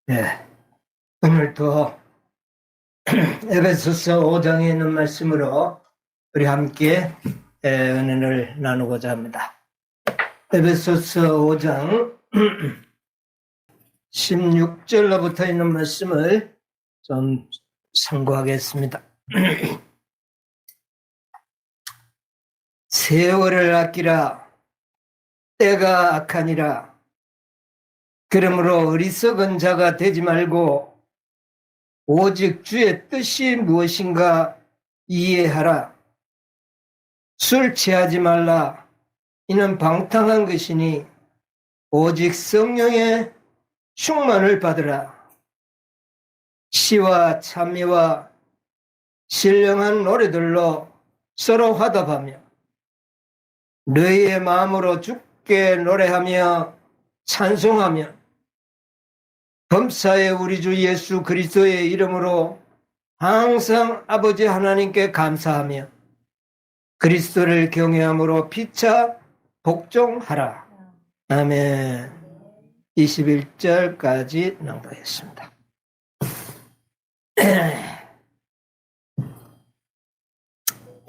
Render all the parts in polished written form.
네, 오늘도 에베소서 5장에 있는 말씀으로 우리 함께 은혜를 나누고자 합니다. 에베소서 5장 16절로부터 있는 말씀을 좀 참고하겠습니다. 세월을 아끼라, 때가 악하니라. 그러므로 어리석은 자가 되지 말고 오직 주의 뜻이 무엇인가 이해하라. 술 취하지 말라. 이는 방탕한 것이니 오직 성령의 충만을 받으라. 시와 찬미와 신령한 노래들로 서로 화답하며 너희의 마음으로 주께 노래하며 찬송하며 범사에 우리 주 예수 그리스도의 이름으로 항상 아버지 하나님께 감사하며 그리스도를 경외함으로 피차 복종하라. 아멘. 21절까지 낭독했습니다.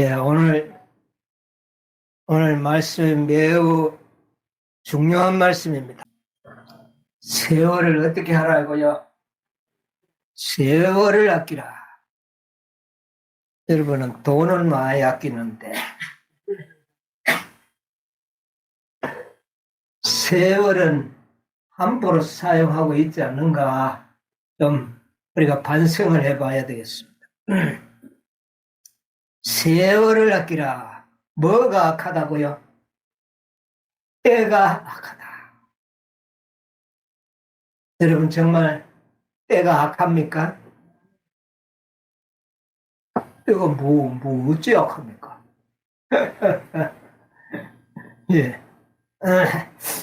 예, 오늘 말씀 매우 중요한 말씀입니다. 세월을 어떻게 하라고요? 세월을 아끼라. 여러분은 돈은 많이 아끼는데 세월은 함부로 사용하고 있지 않는가 좀 우리가 반성을 해봐야 되겠습니다. 세월을 아끼라. 뭐가 악하다고요? 때가 악하다. 여러분 정말 때가 악합니까? 때가 어찌 악합니까? 예.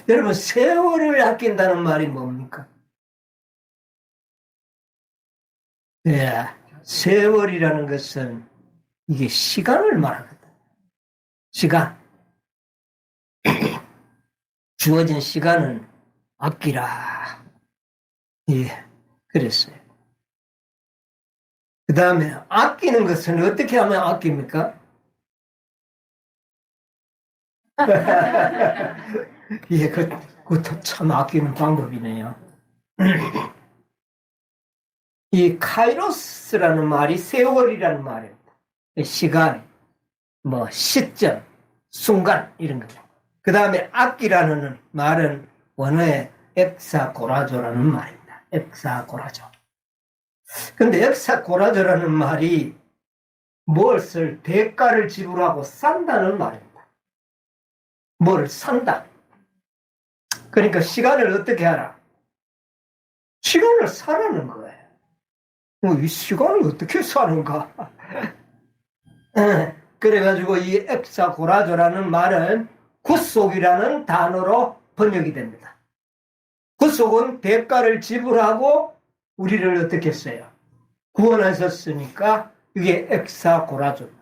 여러분 세월을 아낀다는 말이 뭡니까? 예. 세월이라는 것은 이게 시간을 말하거든. 시간. 주어진 시간은 아끼라. 예, 그랬어요. 그 다음에 아끼는 것은 어떻게 하면 아낍니까? 예, 그것도 참 아끼는 방법이네요. 이 카이로스라는 말이 세월이라는 말입니다. 시간, 시점, 순간 이런 거죠. 그 다음에 아끼라는 말은 원어의 엑사고라조라는 말입니다. 엑사고라조. 근데 엑사고라조라는 말이 무엇을 대가를 지불하고 산다는 말입니다. 뭘 산다. 그러니까 시간을 어떻게 하라? 시간을 사라는 거예요. 이 시간을 어떻게 사는가? 그래가지고 이 엑사고라조라는 말은 구속이라는 단어로 번역이 됩니다. 구속은 대가를 지불하고 우리를 어떻게 했어요? 구원하셨으니까 이게 엑사고라조입니다.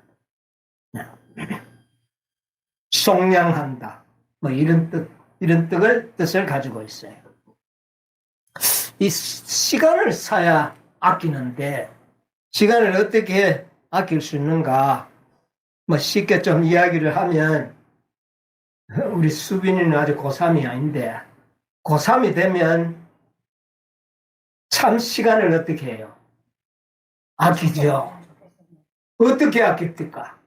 속량한다. 이런 뜻을 가지고 있어요. 이 시간을 사야 아끼는데 시간을 어떻게 아낄 수 있는가? 쉽게 좀 이야기를 하면 우리 수빈이는 아직 고3이 아닌데 고3이 되면 참 시간을 어떻게 해요? 아끼죠. 어떻게 아낍니까?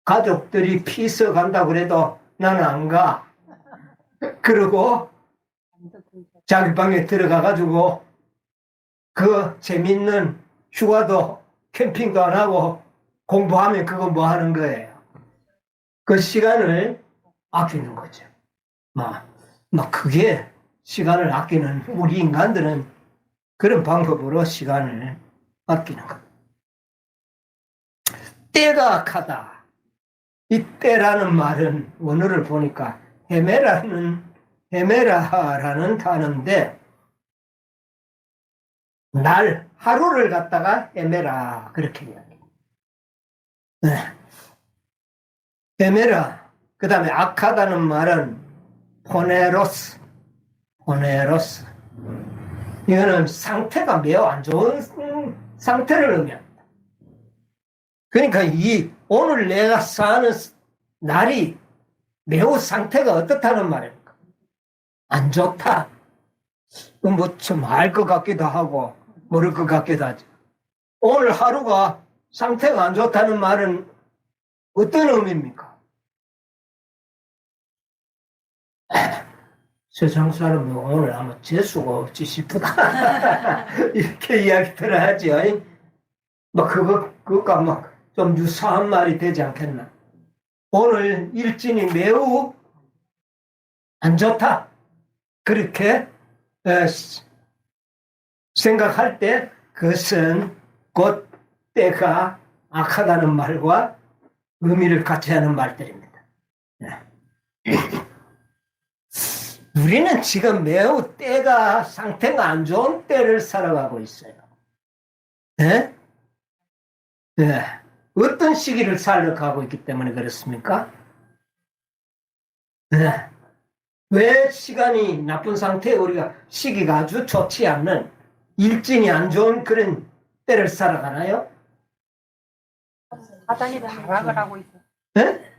가족들이 피서 간다고 그래도 나는 안 가. 그러고 자기 방에 들어가가지고 그 재밌는 휴가도 캠핑도 안 하고 공부하면 그거 뭐 하는 거예요? 그 시간을 아끼는 거죠. 그게 시간을 아끼는 우리 인간들은 그런 방법으로 시간을 아끼는 것. 때가 악하다. 이 때라는 말은 원어를 보니까 헤메라라는 단어인데 날 하루를 갖다가 헤메라 그렇게 이야기해요. 헤메라 그 다음에 악하다는 말은 포네로스. 이거는 상태가 매우 안 좋은 상태를 의미합니다. 그러니까 오늘 내가 사는 날이 매우 상태가 어떻다는 말입니까? 안 좋다. 뭐 좀 알 것 같기도 하고 모를 것 같기도 하죠. 오늘 하루가 상태가 안 좋다는 말은 어떤 의미입니까? 세상 사람은 오늘 아마 재수가 없지 싶다. 이렇게 이야기들을 하지. 뭐 그것과 막 좀 유사한 말이 되지 않겠나. 오늘 일진이 매우 안 좋다. 그렇게 생각할 때 그것은 곧 때가 악하다는 말과 의미를 같이 하는 말들입니다. 우리는 지금 매우 때가 상태가 안 좋은 때를 살아가고 있어요. 네? 네. 어떤 시기를 살아가고 있기 때문에 그렇습니까? 네. 왜 시간이 나쁜 상태에 우리가 시기가 아주 좋지 않는 일진이 안 좋은 그런 때를 살아가나요? 사단이 타락을 하고 있어요. 네?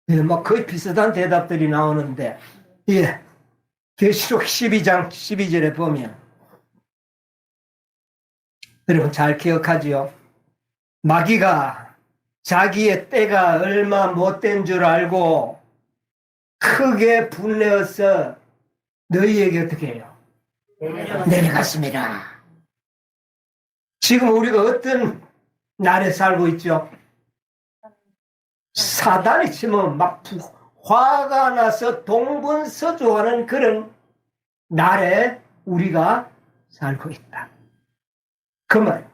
예, 뭐 거의 비슷한 대답들이 나오는데, 예. 계시록 12장 12절에 보면, 여러분 잘 기억하지요? 마귀가 자기의 때가 얼마 못된 줄 알고 크게 분내어서 너희에게 어떻게 해요? 내려갔습니다. 지금 우리가 어떤 날에 살고 있죠? 사단이 치면 막 화가 나서 동분서주하는 그런 날에 우리가 살고 있다. 그 말입니다.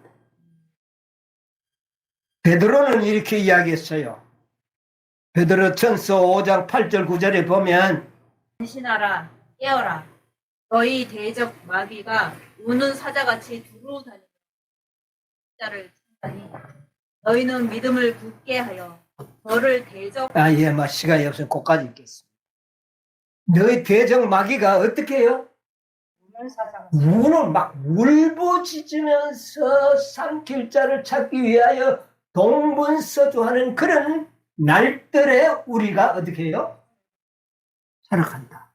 베드로는 이렇게 이야기했어요. 베드로전서 5장 8절 9절에 보면 신하라 깨어라 너희 대적 마귀가 우는 사자같이 두루 다니는 자를 찾다니 너희는 믿음을 굳게 하여 너를 대적 예, 뭐 시간이 없으면 꼭까지 읽겠습니다. 너희 대적 마귀가 어떻게 해요? 우는 사자같이 우는 막 울부짖으면서 삼킬 자를 찾기 위하여 동분서주하는 그런 날들에 우리가 어떻게 해요? 살아간다.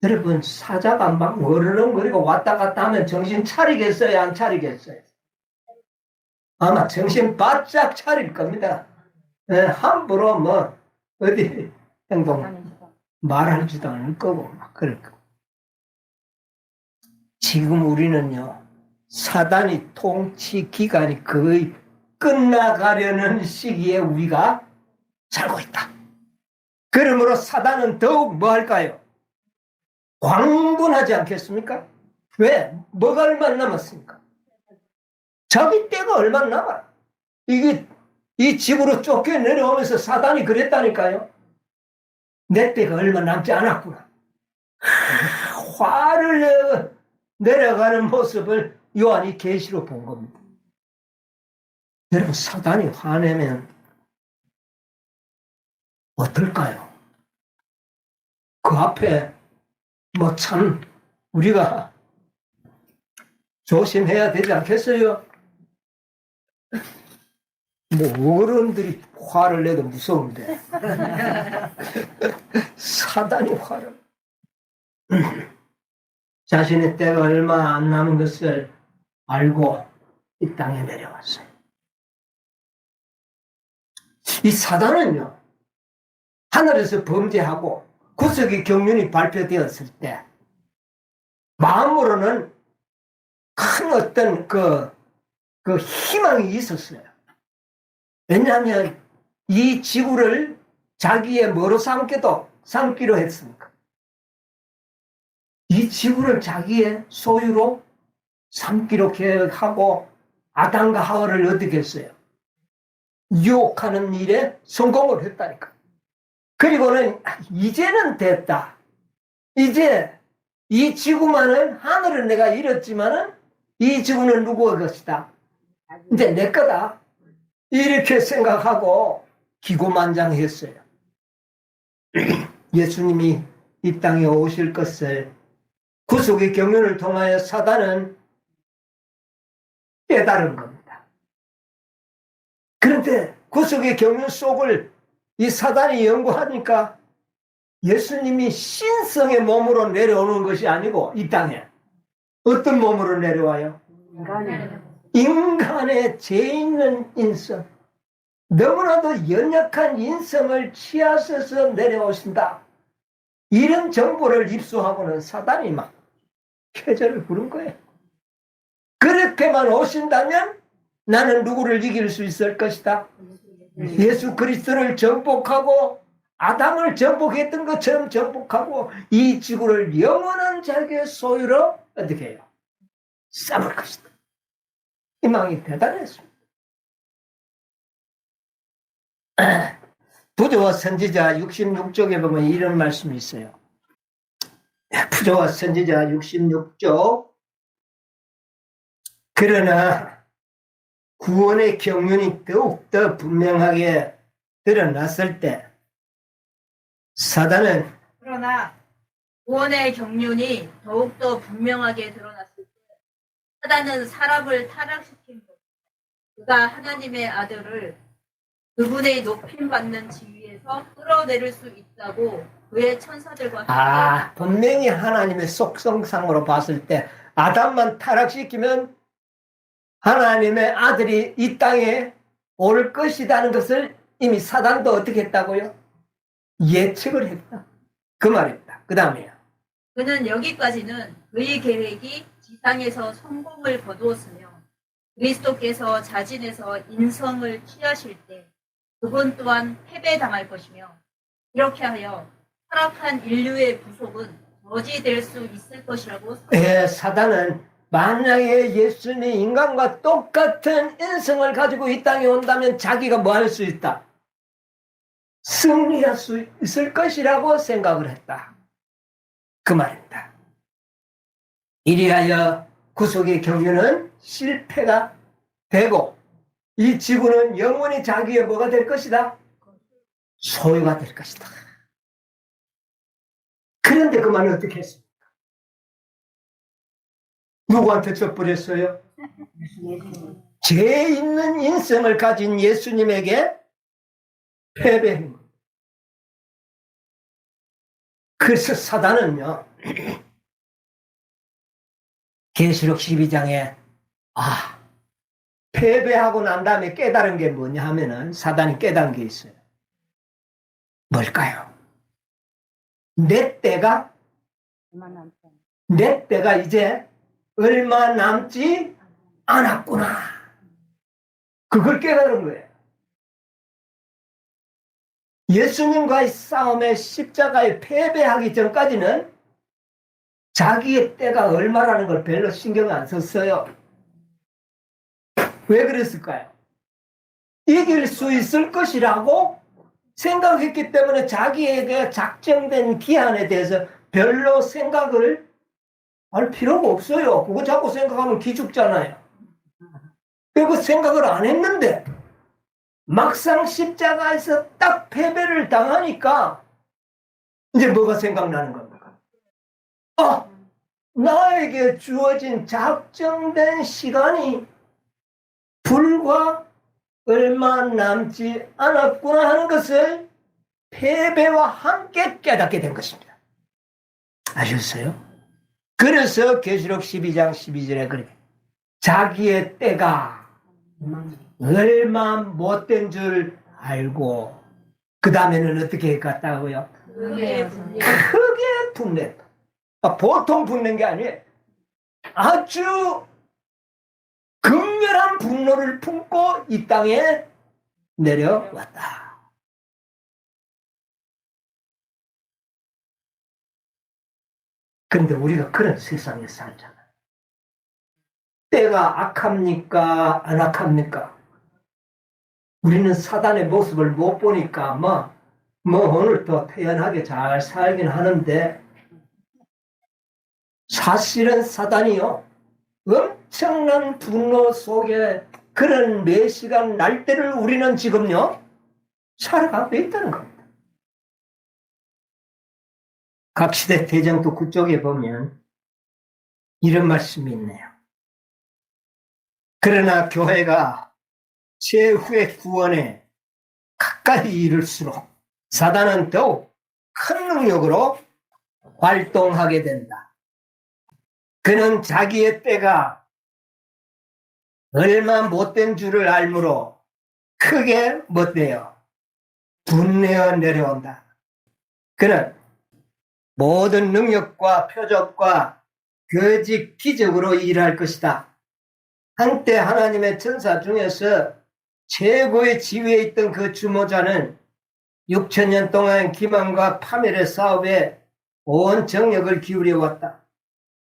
여러분 사자가 막 어르렁거리고 왔다 갔다 하면 정신 차리겠어요? 안 차리겠어요? 아마 정신 바짝 차릴 겁니다. 함부로 뭐 어디 행동 말하지도 않을 거고 막 그럴 거고. 지금 우리는요 사단이 통치 기간이 거의 끝나가려는 시기에 우리가 살고 있다. 그러므로 사단은 더욱 뭐 할까요? 광분하지 않겠습니까? 왜? 뭐가 얼마나 남았습니까? 자기 때가 얼마나 남아? 이 집으로 쫓겨 내려오면서 사단이 그랬다니까요. 내 때가 얼마 남지 않았구나. 화를 내려가는 모습을 요한이 계시로 본 겁니다. 여러분 사단이 화내면 어떨까요? 그 앞에 뭐 참 우리가 조심해야 되지 않겠어요? 뭐 어른들이 화를 내도 무서운데 사단이 화를 자신의 때가 얼마 안 남은 것을 알고 이 땅에 내려왔어요. 이 사단은요 하늘에서 범죄하고 구속의 경륜이 발표되었을 때 마음으로는 큰 어떤 그 희망이 있었어요. 왜냐하면 이 지구를 자기의 뭐로 삼기로 했으니까. 이 지구를 자기의 소유로 삼기로 계획하고 아담과 하와를 어떻게 했어요? 유혹하는 일에 성공을 했다니까. 그리고는 이제는 됐다. 이제 이 지구만은 하늘은 내가 잃었지만은 이 지구는 누구의 것이다. 이제 내 거다. 이렇게 생각하고 기고만장했어요. 예수님이 이 땅에 오실 것을 구속의 경륜을 통하여 사단은 깨달은 겁니다. 그런데 구속의 경륜 속을 이 사단이 연구하니까 예수님이 신성의 몸으로 내려오는 것이 아니고 이 땅에 어떤 몸으로 내려와요? 인간의 죄 있는 인성, 너무나도 연약한 인성을 취하셔서 내려오신다. 이런 정보를 입수하고는 사단이 막 쾌재를 부른 거예요. 그렇게만 오신다면 나는 누구를 이길 수 있을 것이다. 예수 그리스도를 정복하고 아담을 정복했던 것처럼 정복하고 이 지구를 영원한 자기의 소유로 어떻게 해요? 삼을 것이다. 희망이 대단했습니다. 부조와 선지자 66쪽에 보면 이런 말씀이 있어요. 부조와 선지자 66쪽. 그러나 구원의 경륜이 더욱더 분명하게 드러났을 때 사단은 그러나 구원의 경륜이 더욱더 분명하게 드러났을 때 사단은 사람을 타락시킨 것, 그가 하나님의 아들을 그분의 높임받는 지위에서 끌어내릴 수 있다고 그의 천사들과 함께 분명히 하나님의 속성상으로 봤을 때 아담만 타락시키면 하나님의 아들이 이 땅에 올 것이라는 것을 이미 사단도 어떻게 했다고요? 예측을 했다. 그 말입니다. 그 다음에요. 그는 여기까지는 그의 계획이 지상에서 성공을 거두었으며 그리스도께서 자진해서 인성을 취하실 때 그분 또한 패배당할 것이며 이렇게 하여 타락한 인류의 부속은 저지될 수 있을 것이라고 사단은 만약에 예수님이 인간과 똑같은 인성을 가지고 이 땅에 온다면 자기가 뭐 할 수 있다? 승리할 수 있을 것이라고 생각을 했다. 그 말입니다. 이리하여 구속의 경륜은 실패가 되고 이 지구는 영원히 자기의 뭐가 될 것이다? 소유가 될 것이다. 그런데 그만 어떻게 했습니까? 누구한테 져버렸어요? 죄 있는 인성을 가진 예수님에게 패배한 겁니다. 그래서 사단은요, 계시록 12장에 패배하고 난 다음에 깨달은 게 뭐냐 하면은 사단이 깨달은 게 있어요. 뭘까요? 내 때가 이제 얼마 남지 않았구나. 그걸 깨달은 거예요. 예수님과의 싸움에 십자가에 패배하기 전까지는 자기의 때가 얼마라는 걸 별로 신경 안 썼어요. 왜 그랬을까요? 이길 수 있을 것이라고 생각했기 때문에 자기에게 작정된 기한에 대해서 별로 생각을 할 필요가 없어요. 그거 자꾸 생각하면 기죽잖아요. 그리고 생각을 안 했는데 막상 십자가에서 딱 패배를 당하니까 이제 뭐가 생각나는 겁니까? 나에게 주어진 작정된 시간이 불과 얼마 남지 않았구나 하는 것을 패배와 함께 깨닫게 된 것입니다. 아셨어요? 그래서 계시록 12장 12절에 그렇게 자기의 때가 얼마 못된 줄 알고 그 다음에는 어떻게 갔다고요? 크게 분냈다. 보통 분낸 게 아니에요. 아주 극렬한 분노를 품고 이 땅에 내려왔다. 그런데 우리가 그런 세상에 살잖아요. 때가 악합니까? 안 악합니까? 우리는 사단의 모습을 못 보니까 오늘 또 태연하게 잘 살긴 하는데 사실은 사단이요. 엄청난 분노 속에 그런 매시간 날 때를 우리는 지금요. 살아가고 있다는 겁니다. 각 시대 대장도 그쪽에 보면 이런 말씀이 있네요. 그러나 교회가 최후의 구원에 가까이 이를수록 사단은 더욱 큰 능력으로 활동하게 된다. 그는 자기의 때가 얼마 못된 줄을 알므로 크게 못되어 분내어 내려온다. 그는 모든 능력과 표적과 거짓 기적으로 일할 것이다. 한때 하나님의 천사 중에서 최고의 지위에 있던 그 주모자는 6,000년 동안 기만과 파멸의 사업에 온 정력을 기울여 왔다.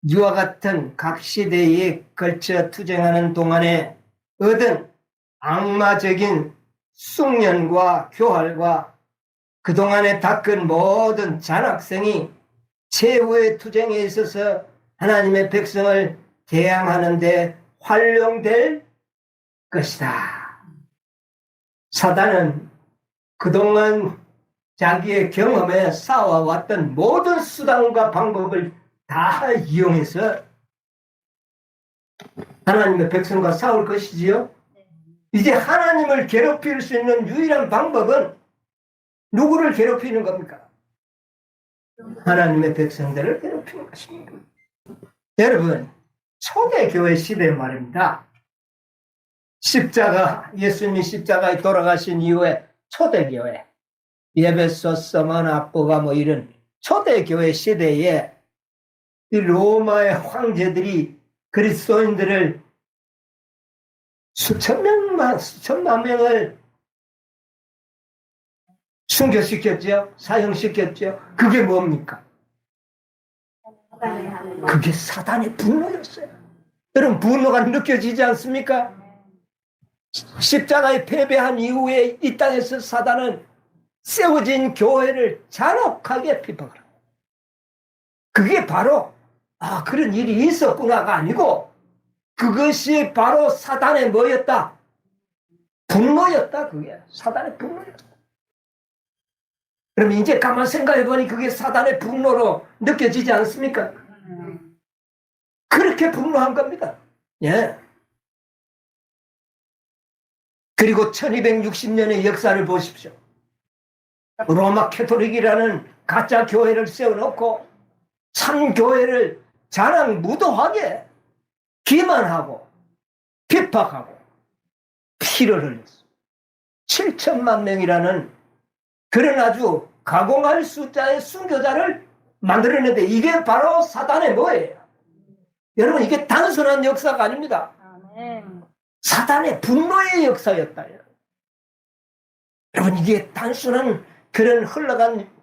이와 같은 각 시대에 걸쳐 투쟁하는 동안에 얻은 악마적인 숙련과 교활과 그동안에 닦은 모든 잔악성이 최후의 투쟁에 있어서 하나님의 백성을 대항하는 데 활용될 것이다. 사단은 그동안 자기의 경험에 쌓아왔던 모든 수단과 방법을 다 이용해서 하나님의 백성과 싸울 것이지요. 이제 하나님을 괴롭힐 수 있는 유일한 방법은 누구를 괴롭히는 겁니까? 하나님의 백성들을 괴롭히는 것입니다. 여러분, 초대교회 시대 말입니다. 예수님이 십자가에 돌아가신 이후에 초대교회, 에베소, 스마나, 뽀가 이런 초대교회 시대에 이 로마의 황제들이 그리스도인들을 수천만 명을 순교시켰죠. 사형시켰죠. 그게 뭡니까? 그게 사단의 분노였어요. 여러분, 분노가 느껴지지 않습니까? 십자가에 패배한 이후에 이 땅에서 사단은 세워진 교회를 잔혹하게 비판을 합니다. 그게 바로 그런 일이 있었구나가 아니고 그것이 바로 사단의 뭐였다? 분노였다. 그게 사단의 분노였다. 그럼 이제 가만 생각해보니 그게 사단의 분노로 느껴지지 않습니까? 그렇게 분노한 겁니다. 예. 그리고 1260년의 역사를 보십시오. 로마 캐토릭이라는 가짜 교회를 세워놓고 참 교회를 자랑무도하게 기만하고 핍박하고 피를 흘렸어. 7천만 명이라는 그런 아주 가공할 숫자의 순교자를 만들어냈는데 이게 바로 사단의 뭐예요? 여러분, 이게 단순한 역사가 아닙니다. 사단의 분노의 역사였다. 여러분, 이게 단순한 그런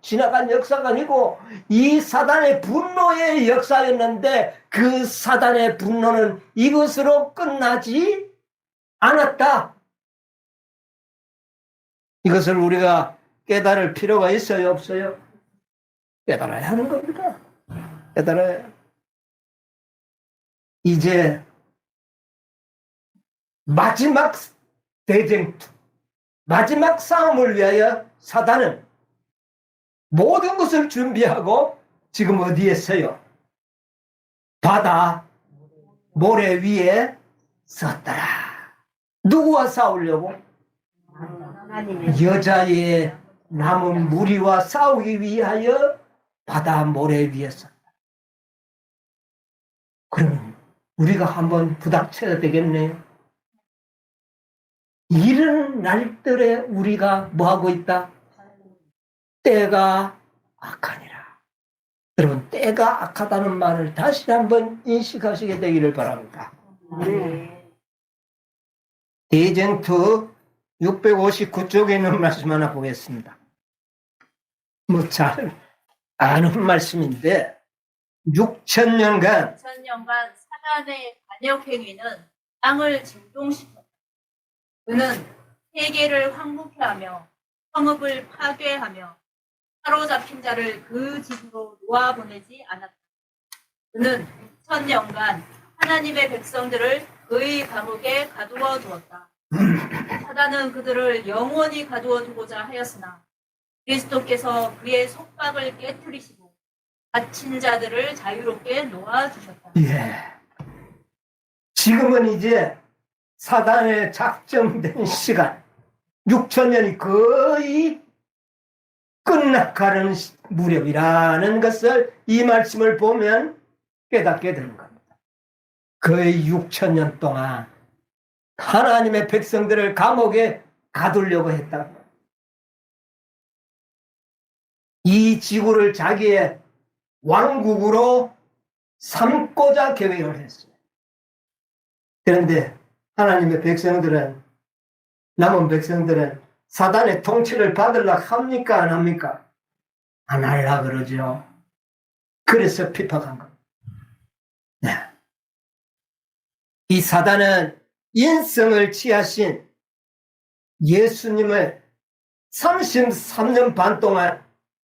지나간 역사가 아니고 이 사단의 분노의 역사였는데 그 사단의 분노는 이것으로 끝나지 않았다. 이것을 우리가 깨달을 필요가 있어요, 없어요? 깨달아야 하는 겁니다. 깨달아야. 이제 마지막 대쟁투, 마지막 싸움을 위하여 사단은 모든 것을 준비하고 지금 어디에 서요? 바다 모래 위에 섰더라. 누구와 싸우려고? 여자의 남은 무리와 싸우기 위하여 바다 모래 위에 섰다. 그러면 우리가 한번 부닥쳐야 되겠네요. 이런 날들에 우리가 뭐하고 있다? 때가 악하니라. 여러분, 때가 악하다는 말을 다시 한번 인식하시게 되기를 바랍니다. 대쟁투 659쪽에 있는 말씀 하나 보겠습니다. 잘 아는 말씀인데 6,000년간 사단의 반역행위는 땅을 진동시켰다. 그는 세계를 황무케 하며 성읍을 파괴하며 사로잡힌 자를 그 집으로 놓아보내지 않았다. 그는 6,000년간 하나님의 백성들을 그의 감옥에 가두어 두었다. 사단은 그들을 영원히 가두어 두고자 하였으나 그리스도께서 그의 속박을 깨뜨리시고 갇힌 자들을 자유롭게 놓아주셨다. 예. 지금은 이제 사단의 작정된 시간, 6천년이 거의 끝나가는 무렵이라는 것을 이 말씀을 보면 깨닫게 되는 겁니다. 거의 6천년 동안 하나님의 백성들을 감옥에 가두려고 했다. 이 지구를 자기의 왕국으로 삼고자 계획을 했어요. 그런데 하나님의 백성들은, 남은 백성들은 사단의 통치를 받으려고 합니까? 안 합니까? 안 하려고 그러죠. 그래서 핍박한 겁니다. 네. 이 사단은 인성을 취하신 예수님을 33년 반 동안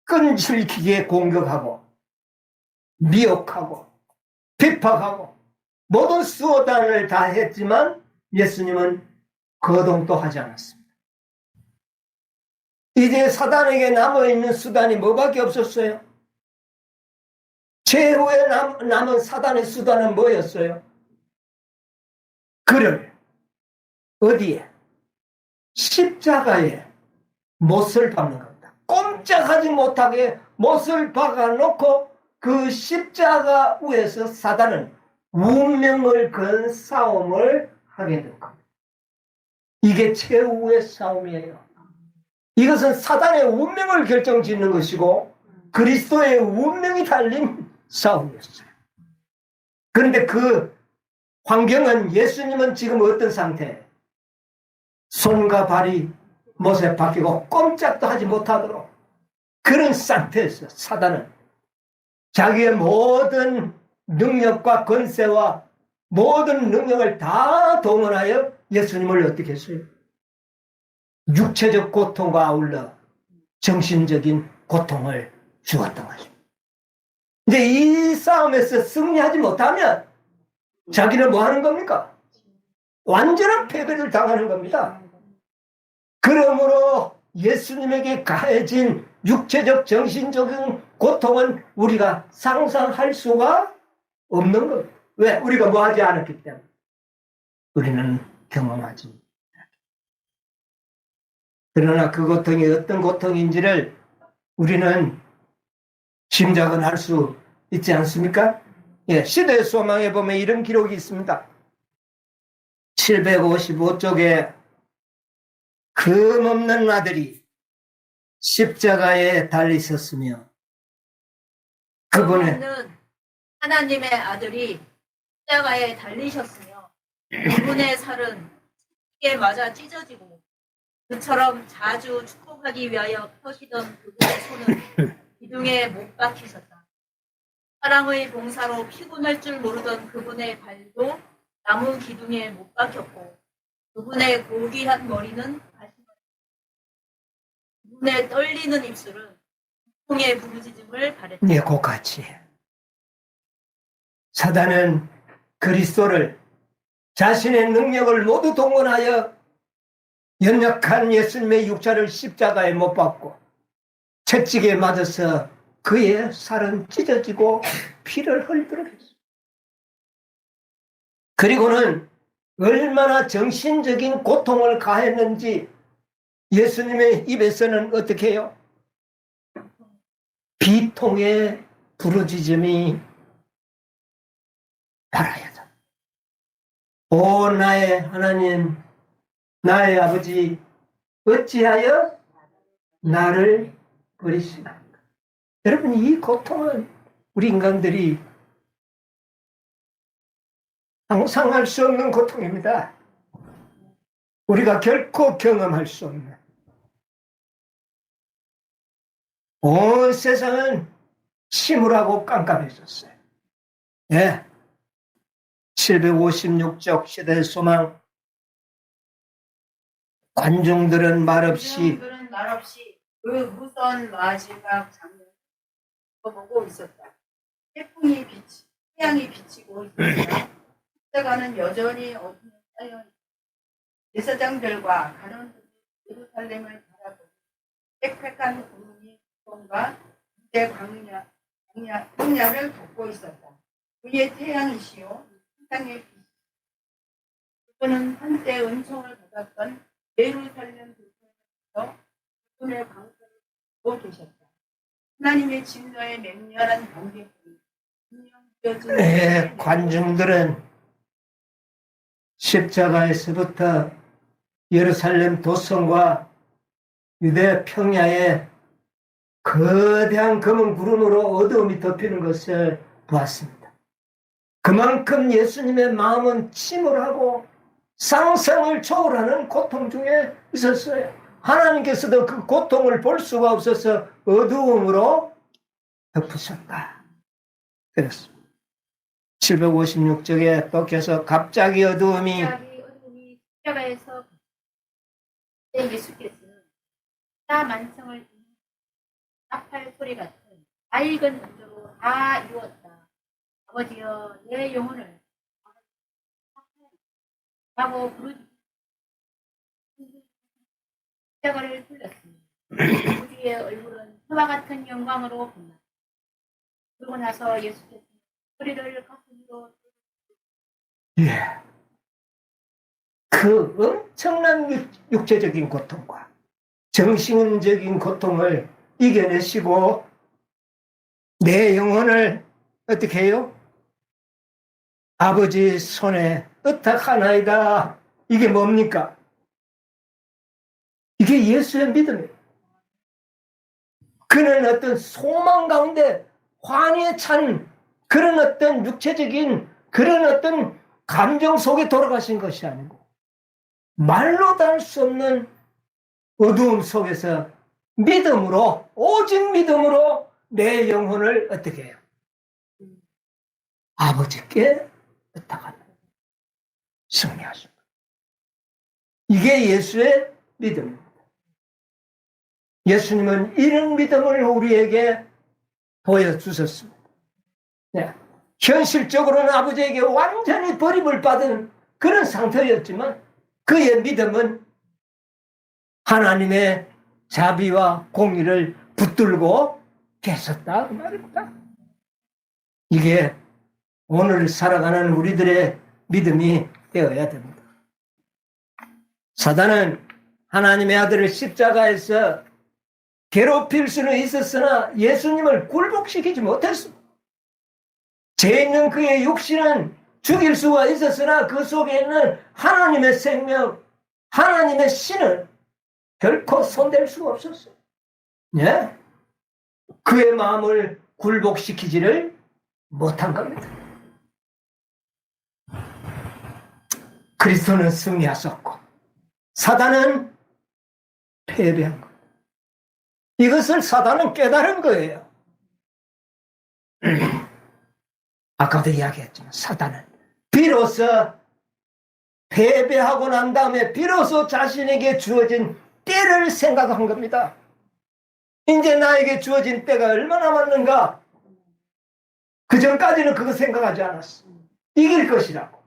끈질기게 공격하고 미혹하고 핍박하고 모든 수호단을 다 했지만 예수님은 거동도 하지 않았습니다. 이제 사단에게 남아있는 수단이 뭐밖에 없었어요? 최후에 남은 사단의 수단은 뭐였어요? 그를 어디에? 십자가에 못을 박는 겁니다. 꼼짝하지 못하게 못을 박아놓고 그 십자가 위에서 사단은 운명을 건 싸움을 하게 된 겁니다. 이게 최후의 싸움이에요. 이것은 사단의 운명을 결정짓는 것이고 그리스도의 운명이 달린 싸움이었어요. 그런데 그 환경은, 예수님은 지금 어떤 상태예요? 손과 발이 못에 박히고 꼼짝도 하지 못하도록 그런 상태에서 사단은 자기의 모든 능력과 권세와 모든 능력을 다 동원하여 예수님을 어떻게 했어요? 육체적 고통과 아울러 정신적인 고통을 주었던 것입니다. 근데 이 싸움에서 승리하지 못하면 자기는 뭐 하는 겁니까? 완전한 패배를 당하는 겁니다. 그러므로 예수님에게 가해진 육체적 정신적인 고통은 우리가 상상할 수가 없는 겁니다. 왜? 우리가 뭐 하지 않았기 때문에. 우리는 경험하지. 그러나 그 고통이 어떤 고통인지를 우리는 짐작은 할 수 있지 않습니까? 예, 시대의 소망에 보면 이런 기록이 있습니다. 755쪽에 금없는 아들이 십자가에 달리셨으며 그분의 하나님의 아들이 십자가에 달리셨으며 그분의 살은 에 맞아 찢어지고 그처럼 자주 축복하기 위하여 펴시던 그분의 손은 기둥에 못 박히셨다. 사랑의 봉사로 피곤할 줄 모르던 그분의 발도 나무 기둥에 못 박혔고 그분의 고귀한 머리는 그분의 떨리는 입술은 고통의 부르짖음을 바랬다. 예, 그같이 사단은 그리스도를 자신의 능력을 모두 동원하여 연약한 예수님의 육체를 십자가에 못 박고 채찍에 맞아서 그의 살은 찢어지고 피를 흘리도록 했어요. 그리고는 얼마나 정신적인 고통을 가했는지 예수님의 입에서는 어떻게 해요? 비통의 부르짖음이 달아야죠. 오 나의 하나님, 나의 아버지, 어찌하여 나를 버리시나이까? 여러분, 이 고통은 우리 인간들이 상상할 수 없는 고통입니다. 우리가 결코 경험할 수 없는. 온 세상은 침울하고 깜깜해졌어요. 예. 756쪽 시대의 소망. 관중들은 말없이 그 무선 마지막 장면을 보고 있었다. 태풍이 태양이 비치고 있었다. 십자가는 여전히 어둠에 쌓여 제사장들과 간원들이 예루살렘을 바라보고 빽빽한 구름이 구원과 무대 광야를 덮고 있었다. 위에 태양이시요 세상의 빛. 그분은 한때 은총을 받았던 예루살렘 교회에서 그분의 방패를 보고 계셨다. 하나님의 진노의 맹렬한 번개불이 분명되어진 네, 관중들은 십자가에서부터 예루살렘 도성과 유대 평야에 거대한 검은 구름으로 어두움이 덮이는 것을 보았습니다. 그만큼 예수님의 마음은 침울하고 상상을 초월하는 고통 중에 있었어요. 하나님께서도 그 고통을 볼 수가 없어서 어두움으로 덮으셨다. 그렇습니다. 756쪽에 또 계속 갑자기 어두움이 십자가에서 예수께서는 나 만성을 듣는 나팔 소리 같은 맑은 음조로 다 이루었다. 아버지여 내 영혼을 하고 부르짖 십자가를 돌렸습니다. 우리의 얼굴은 수와 같은 영광으로 빛났다. 그러고 나서 예수께서 소리를 가슴으로 예. 그 엄청난 육체적인 고통과 정신적인 고통을 이겨내시고 내 영혼을 어떻게 해요? 아버지 손에 의탁하나이다. 이게 뭡니까? 이게 예수의 믿음이에요. 그는 어떤 소망 가운데 환희에 찬 그런 어떤 육체적인 그런 어떤 감정 속에 돌아가신 것이 아니고 말로 다 할 수 없는 어두움 속에서 믿음으로 오직 믿음으로 내 영혼을 어떻게 해요? 아버지께 부탁합니다. 승리하십니다. 이게 예수의 믿음입니다. 예수님은 이런 믿음을 우리에게 보여주셨습니다. 네. 현실적으로는 아버지에게 완전히 버림을 받은 그런 상태였지만 그의 믿음은 하나님의 자비와 공의를 붙들고 계셨다 그 말입니다. 이게 오늘 살아가는 우리들의 믿음이 되어야 됩니다. 사단은 하나님의 아들을 십자가에서 괴롭힐 수는 있었으나 예수님을 굴복시키지 못했습니다. 죄 있는 그의 육신은 죽일 수가 있었으나 그 속에 있는 하나님의 생명, 하나님의 신은 결코 손댈 수가 없었어요. 예? 그의 마음을 굴복시키지를 못한 겁니다. 그리스도는 승리하셨고 사단은 패배한 겁니다. 이것을 사단은 깨달은 거예요. 아까도 이야기했지만 사단은 비로소 패배하고 난 다음에 비로소 자신에게 주어진 때를 생각한 겁니다. 이제 나에게 주어진 때가 얼마나 많는가? 그 전까지는 그거 생각하지 않았어. 이길 것이라고.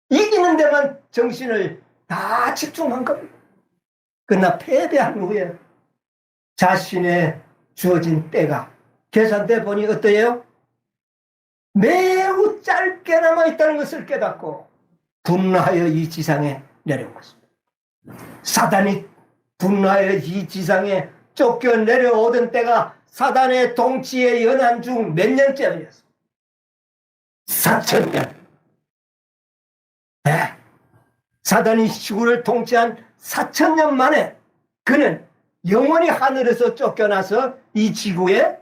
이기는 데만 정신을 다 집중한 겁니다. 그러나 패배한 후에 자신의 주어진 때가 계산돼 보니 어떠해요? 매우 짧게 남아있다는 것을 깨닫고 분노하여 이 지상에 내려온 것입니다. 사단이 분노하여 이 지상에 쫓겨 내려오던 때가 사단의 통치의 연한 중 몇 년째였어요? 4,000년. 네. 사단이 지구를 통치한 4,000년 만에 그는 영원히 하늘에서 쫓겨나서 이 지구에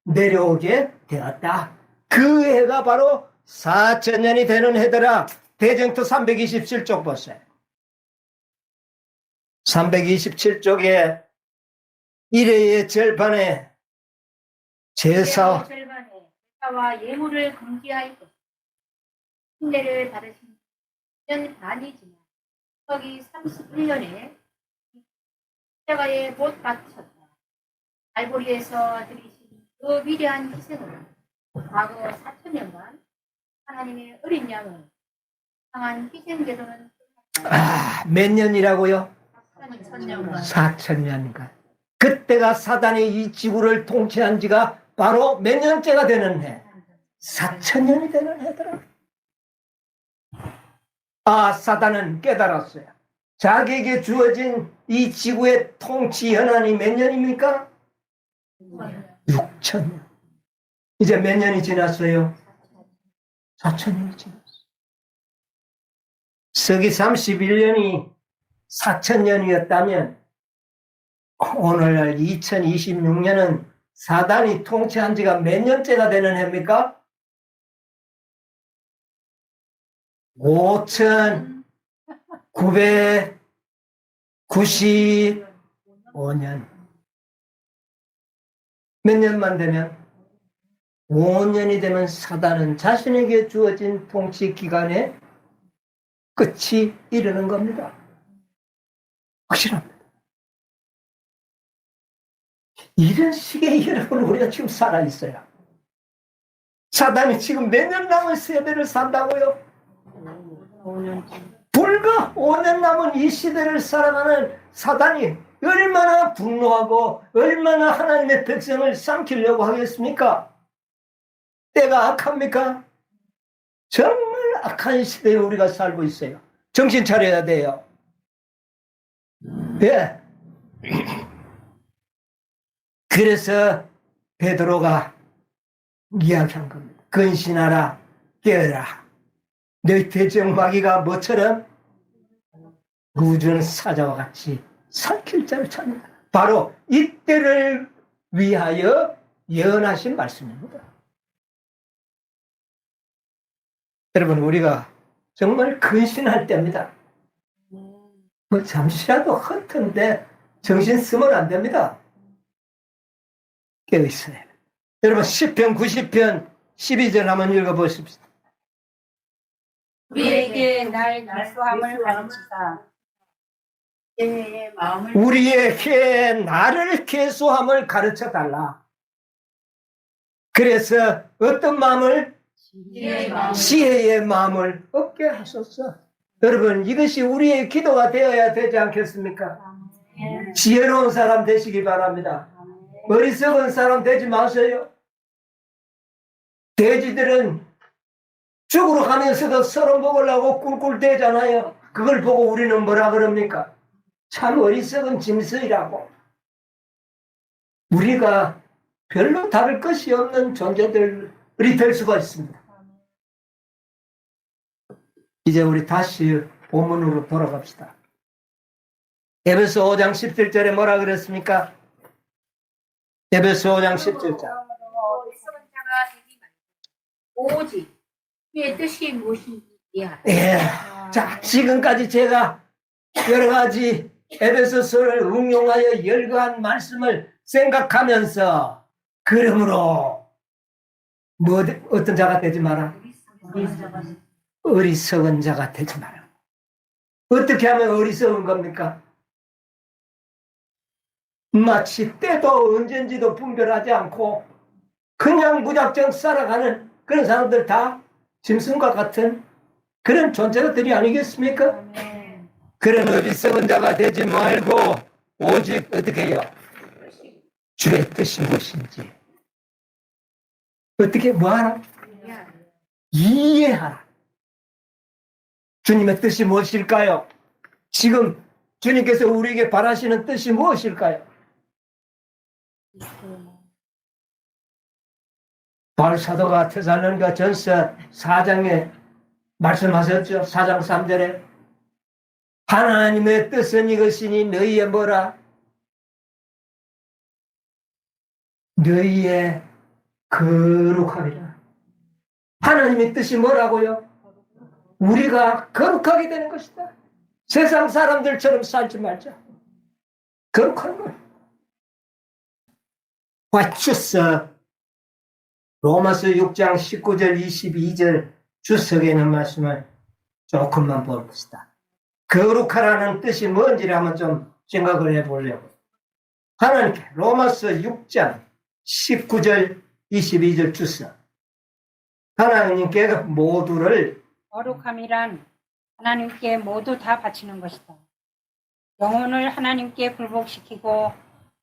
내려오게 되었다. 그 해가 바로 4,000년이 되는 해더라. 대정토 327쪽 보세요. 327쪽에 1회의 절반에 제사와 예물을 금지하였고 침례를 받으신 1년 반이 지나 서기 31년에 십자가에 못 박히셨다. 갈보리에서 드리신 그 위대한 희생으로 과거 4,000년간 하나님의 어린 양을 향한 희생 제도는 몇 년이라고요? 4,000년간 4,000년인가. 그때가 사단이 이 지구를 통치한 지가 바로 몇 년째가 되는 해? 4,000년이 되는 해더라. 사단은 깨달았어요. 자기에게 주어진 이 지구의 통치 현안이 몇 년입니까? 6,000년. 이제 몇 년이 지났어요? 4,000년이 지났어요. 서기 31년이 4,000년이었다면 오늘날 2026년은 사단이 통치한 지가 몇 년째가 되는 해입니까? 5,995년. 몇 년만 되면? 5년이 되면 사단은 자신에게 주어진 통치 기간의 끝이 이르는 겁니다. 확실합니다. 이런 식의 여러분 우리가 지금 살아있어요. 사단이 지금 몇 년 남은 세대를 산다고요? 5년. 불과 5년 남은 이 시대를 살아가는 사단이 얼마나 분노하고 얼마나 하나님의 백성을 삼키려고 하겠습니까? 때가 악합니까? 정말 악한 시대에 우리가 살고 있어요. 정신 차려야 돼요. 예. 그래서 베드로가 이야기한 겁니다. 근신하라, 깨어라. 너희 대적마귀가 뭐처럼 우주는 사자와 같이 삼킬 자를 찾는다. 바로 이때를 위하여 예언하신 말씀입니다. 여러분, 우리가 정말 근신할 때입니다. 뭐 잠시라도 허튼데 정신 쓰면 안 됩니다. 깨어있어요. 여러분, 시편 90편 12절 한번 읽어보십시오. 우리에게 날 날수함을 가르치사 의 마음을 우리에게 나를 계수함을 가르쳐 달라. 그래서 어떤 마음을? 지혜의 마음. 지혜의 마음을 얻게 하소서. 여러분, 이것이 우리의 기도가 되어야 되지 않겠습니까? 지혜로운 사람 되시기 바랍니다. 어리석은 사람 되지 마세요. 돼지들은 죽으러 가면서도 서로 먹으려고 꿀꿀대잖아요. 그걸 보고 우리는 뭐라 그럽니까? 참 어리석은 짐승이라고. 우리가 별로 다를 것이 없는 존재들이 될 수가 있습니다. 이제 우리 다시 본문으로 돌아갑시다. 에베소 5장 17절에 뭐라 그랬습니까? 에베소 5장 17절. 오직 그의 뜻이 무엇인지 이해하라. 예. 자, 지금까지 제가 여러 가지 에베소서를 응용하여 열거한 말씀을 생각하면서 그러므로 어떤 자가 되지 마라. 어리석은 자가 되지 마라. 어떻게 하면 어리석은 겁니까? 마치 때도 언젠지도 분별하지 않고 그냥 무작정 살아가는 그런 사람들 다 짐승과 같은 그런 존재들이 아니겠습니까? 그런 어리석은 자가 되지 말고 오직 어떻게 해요? 주의 뜻이 무엇인지 어떻게 뭐하라? 이해하라. 주님의 뜻이 무엇일까요? 지금 주님께서 우리에게 바라시는 뜻이 무엇일까요? 바울 사도가 테살로니가 전서 4장에 말씀하셨죠. 4장 3절에 하나님의 뜻은 이것이니 너희의 뭐라? 너희의 거룩함이라. 하나님의 뜻이 뭐라고요? 우리가 거룩하게 되는 것이다. 세상 사람들처럼 살지 말자. 거룩한 것. 와추서 로마서 6장 19절 22절 주석에 있는 말씀을 조금만 봅시다. 거룩하라는 뜻이 뭔지를 한번 좀 생각을 해보려고. 하나님께 로마서 6장 19절 22절 주석. 하나님께 모두를 거룩함이란 하나님께 모두 다 바치는 것이다. 영혼을 하나님께 굴복시키고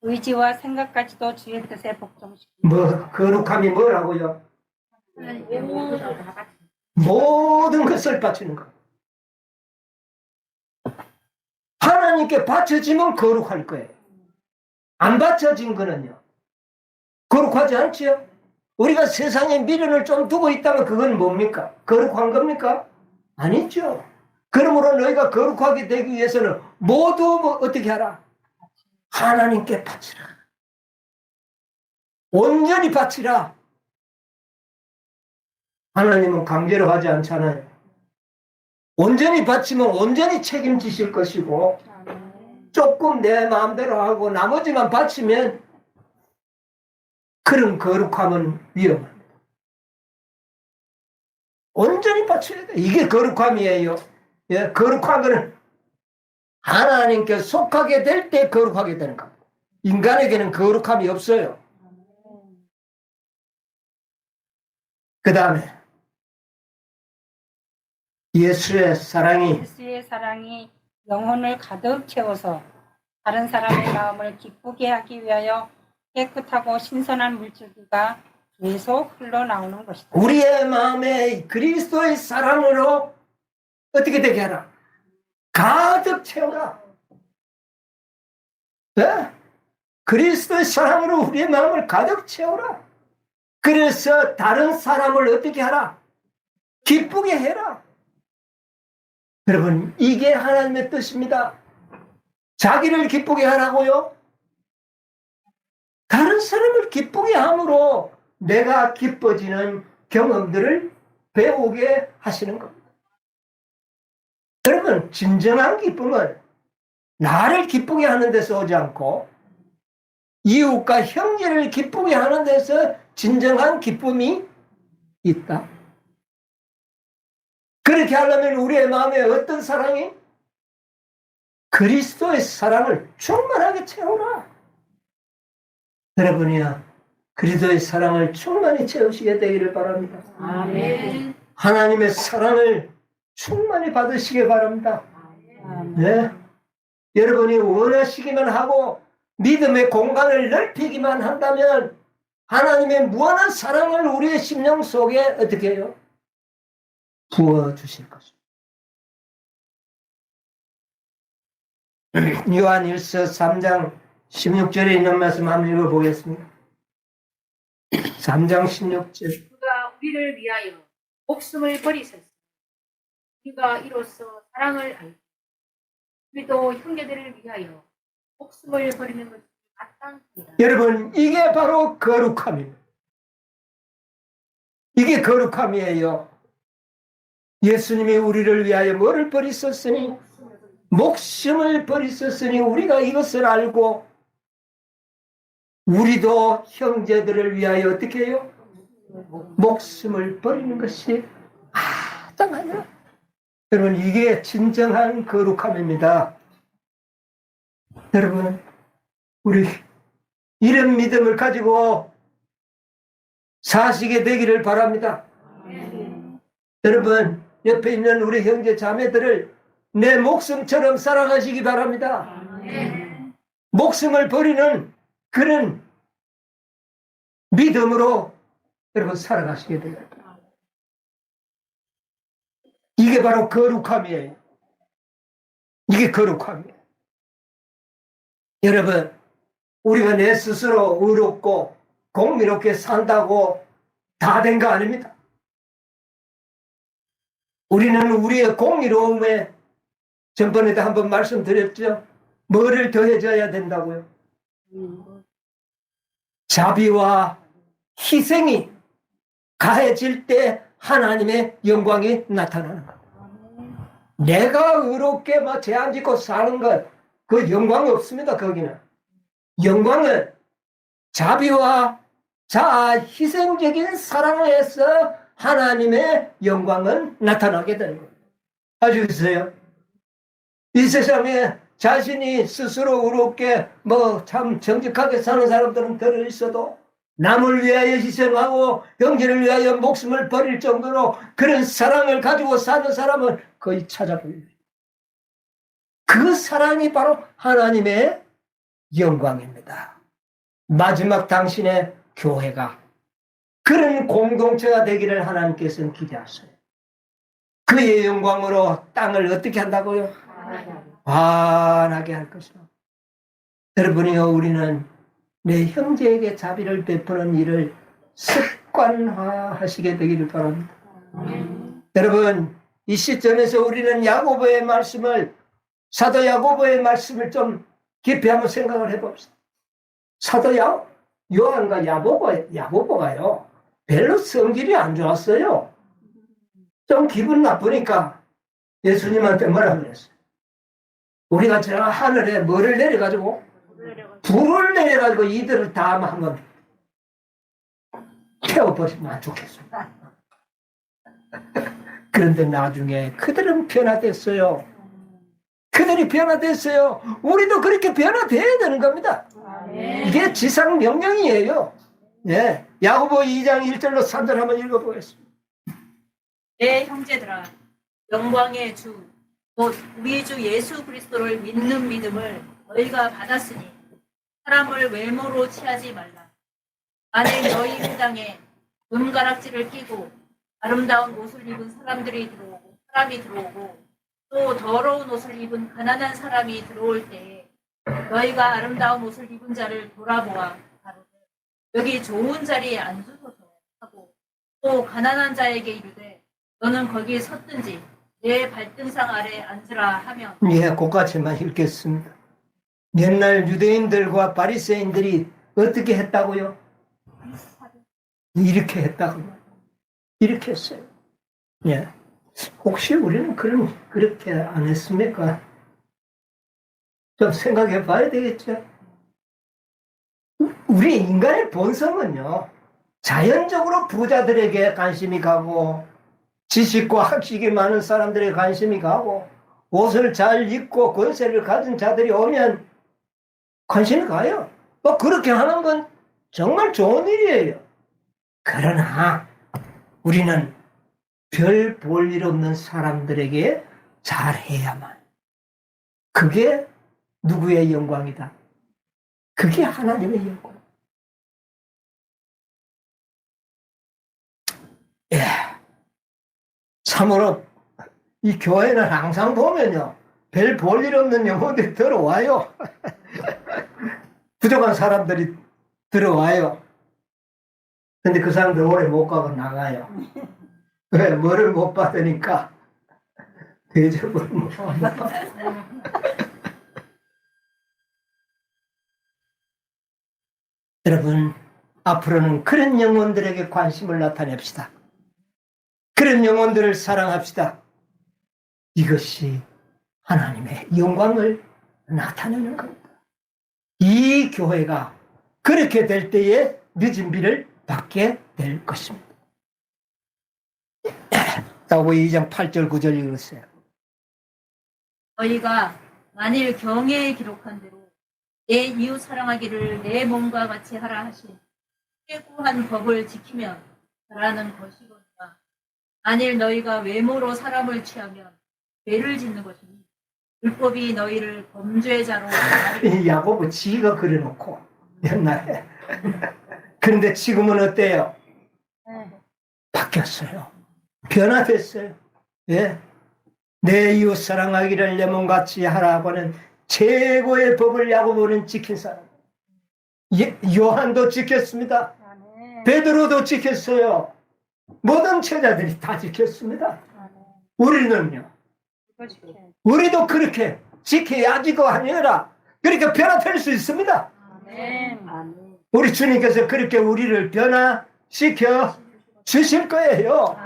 의지와 생각까지도 주의 뜻에 복종시키고 뭐 거룩함이 뭐라고요? 하나님께 모두 다 바치. 모든 것을 바치는 것. 하나님께 바쳐지면 거룩할 거예요. 안 바쳐진 거는요, 거룩하지 않지요? 우리가 세상에 미련을 좀 두고 있다면 그건 뭡니까? 거룩한 겁니까? 아니죠. 그러므로 너희가 거룩하게 되기 위해서는 모두 뭐 어떻게 하라? 하나님께 바치라. 온전히 바치라. 하나님은 강제로 하지 않잖아요. 온전히 바치면 온전히 책임지실 것이고, 조금 내 마음대로 하고 나머지만 바치면 그런 거룩함은 위험합니다. 온전히 바쳐야 돼. 이게 거룩함이에요. 예, 거룩한 것은 하나님께 속하게 될 때 거룩하게 되는 겁니다. 인간에게는 거룩함이 없어요. 그 다음에 예수의 사랑이 영혼을 가득 채워서 다른 사람의 마음을 기쁘게 하기 위하여 깨끗하고 신선한 물줄기가 계속 흘러나오는 것이다. 우리의 마음에 그리스도의 사랑으로 어떻게 되게 하라? 가득 채워라. 네? 그리스도의 사랑으로 우리의 마음을 가득 채워라. 그래서 다른 사람을 어떻게 하라? 기쁘게 해라. 여러분, 이게 하나님의 뜻입니다. 자기를 기쁘게 하라고요? 다른 사람을 기쁘게 함으로 내가 기뻐지는 경험들을 배우게 하시는 겁니다. 여러분, 진정한 기쁨은 나를 기쁘게 하는 데서 오지 않고 이웃과 형제를 기쁘게 하는 데서 진정한 기쁨이 있다. 그렇게 하려면 우리의 마음에 어떤 사랑이? 그리스도의 사랑을 충만하게 채우라. 여러분이야, 그리스도의 사랑을 충만히 채우시게 되기를 바랍니다. 아멘. 하나님의 사랑을 충만히 받으시기 바랍니다. 네. 여러분이 원하시기만 하고 믿음의 공간을 넓히기만 한다면 하나님의 무한한 사랑을 우리의 심령 속에 어떻게 해요? 부어주실 것입니다. 요한일서 3장 16절에 있는 말씀 한번 읽어보겠습니다. 3장 16절. 그가 우리를 위하여 목숨을 버리셨으니 우리가 이로써 사랑을 알고 우리도 형제들을 위하여 목숨을 버리는 것이 마땅합니다. 여러분, 이게 바로 거룩함입니다. 이게 거룩함이에요. 예수님이 우리를 위하여 뭐를 버리셨으니? 목숨을 버리셨으니 우리가 이것을 알고 우리도 형제들을 위하여 어떻게 해요? 목숨을 버리는 것이 마땅하냐? 여러분, 이게 진정한 거룩함입니다. 여러분, 우리 이런 믿음을 가지고 사시게 되기를 바랍니다. 여러분, 옆에 있는 우리 형제 자매들을 내 목숨처럼 살아가시기 바랍니다. 목숨을 버리는 그런 믿음으로 여러분 살아가시게 돼요. 이게 바로 거룩함이에요. 이게 거룩함이에요. 여러분, 우리가 내 스스로 의롭고 공의롭게 산다고 다 된 거 아닙니다. 우리는 우리의 공의로움에 전번에도 한번 말씀드렸죠. 뭐를 더해줘야 된다고요? 자비와 희생이 가해질 때 하나님의 영광이 나타나는 것. 내가 의롭게 죄 안 짓고 사는 것, 그 영광이 없습니다. 거기는 영광은 자비와 희생적인 사랑에서 하나님의 영광은 나타나게 되는 겁니다. 아시겠어요? 이 세상에 자신이 스스로 의롭게 참 정직하게 사는 사람들은 들어 있어도 남을 위하여 희생하고 형제를 위하여 목숨을 버릴 정도로 그런 사랑을 가지고 사는 사람은 거의 찾아보여요. 그 사랑이 바로 하나님의 영광입니다. 마지막 당신의 교회가 그런 공동체가 되기를 하나님께서는 기대하셔요. 그의 영광으로 땅을 어떻게 한다고요? 환하게 할 것이요. 여러분이요, 우리는 내 형제에게 자비를 베푸는 일을 습관화하시게 되기를 바랍니다. 여러분, 이 시점에서 우리는 야고보의 말씀을, 사도 야고보의 말씀을 좀 깊이 한번 생각을 해봅시다. 사도 요한과 야고보가요, 별로 성질이 안 좋았어요. 좀 기분 나쁘니까 예수님한테 뭐라 그랬어요? 우리가 저 하늘에 뭐를 내려가지고? 불을 내려가지고 이들을 다 한번 태워버리면 안 좋겠습니다. 그런데 나중에 그들은 변화됐어요. 그들이 변화됐어요. 우리도 그렇게 변화돼야 되는 겁니다. 이게 지상 명령이에요. 예. 야고보 2장 1절로 3절 한번 읽어보겠습니다. 내 형제들아, 영광의 주, 곧 우리 주 예수 그리스도를 믿는 믿음을 너희가 받았으니 사람을 외모로 취하지 말라. 만일 너희 회당에 금가락지를 끼고 아름다운 옷을 입은 사람이 들어오고 또 더러운 옷을 입은 가난한 사람이 들어올 때에 너희가 아름다운 옷을 입은 자를 돌아보아 가로되 여기 좋은 자리에 앉으소서 하고 또 가난한 자에게 이르되 너는 거기 섰든지 내 발등상 아래 앉으라 하면 예, 그까지만 읽겠습니다. 옛날 유대인들과 바리새인들이 어떻게 했다고요? 이렇게 했다고요. 이렇게 했어요. 예. 혹시 우리는 그렇게 안 했습니까? 좀 생각해 봐야 되겠죠? 우리 인간의 본성은요, 자연적으로 부자들에게 관심이 가고, 지식과 학식이 많은 사람들에게 관심이 가고, 옷을 잘 입고 권세를 가진 자들이 오면 관심이 가요. 뭐 그렇게 하는 건 정말 좋은 일이에요. 그러나 우리는 별 볼 일 없는 사람들에게 잘해야만. 그게 누구의 영광이다? 그게 하나님의 영광. 예. 참으로 이 교회는 항상 보면요, 별 볼 일 없는 영혼들이 들어와요. 부족한 사람들이 들어와요. 근데 그 사람들 오래 못 가고 나가요. 왜? 뭐를 못 받으니까 대접을 못 받아. 여러분, 앞으로는 그런 영혼들에게 관심을 나타냅시다. 그런 영혼들을 사랑합시다. 이것이 하나님의 영광을 나타내는 겁니다. 이 교회가 그렇게 될 때에 늦은 비를 받게 될 것입니다. 야고보 2장 8절 9절 읽으세요. 너희가 만일 경애에 기록한 대로 내 이웃 사랑하기를 내 몸과 같이 하라 하신 최고한 법을 지키면 잘하는 것이거니와 만일 너희가 외모로 사람을 취하면 죄를 짓는 것이니 율법이 너희를 범죄자로 이 야고보 지가 그려놓고 옛날에. 그런데 지금은 어때요? 바뀌었어요. 변화됐어요. 예. 내 이웃 사랑하기를 내 몸같이 하라고는 최고의 법을 야고보는 지킨 사람. 요한도 지켰습니다. 베드로도 지켰어요. 모든 제자들이 다 지켰습니다. 우리는요, 우리도 그렇게 지켜야지고 하니라 그렇게 변화될 수 있습니다. 우리 주님께서 그렇게 우리를 변화시켜 주실 거예요.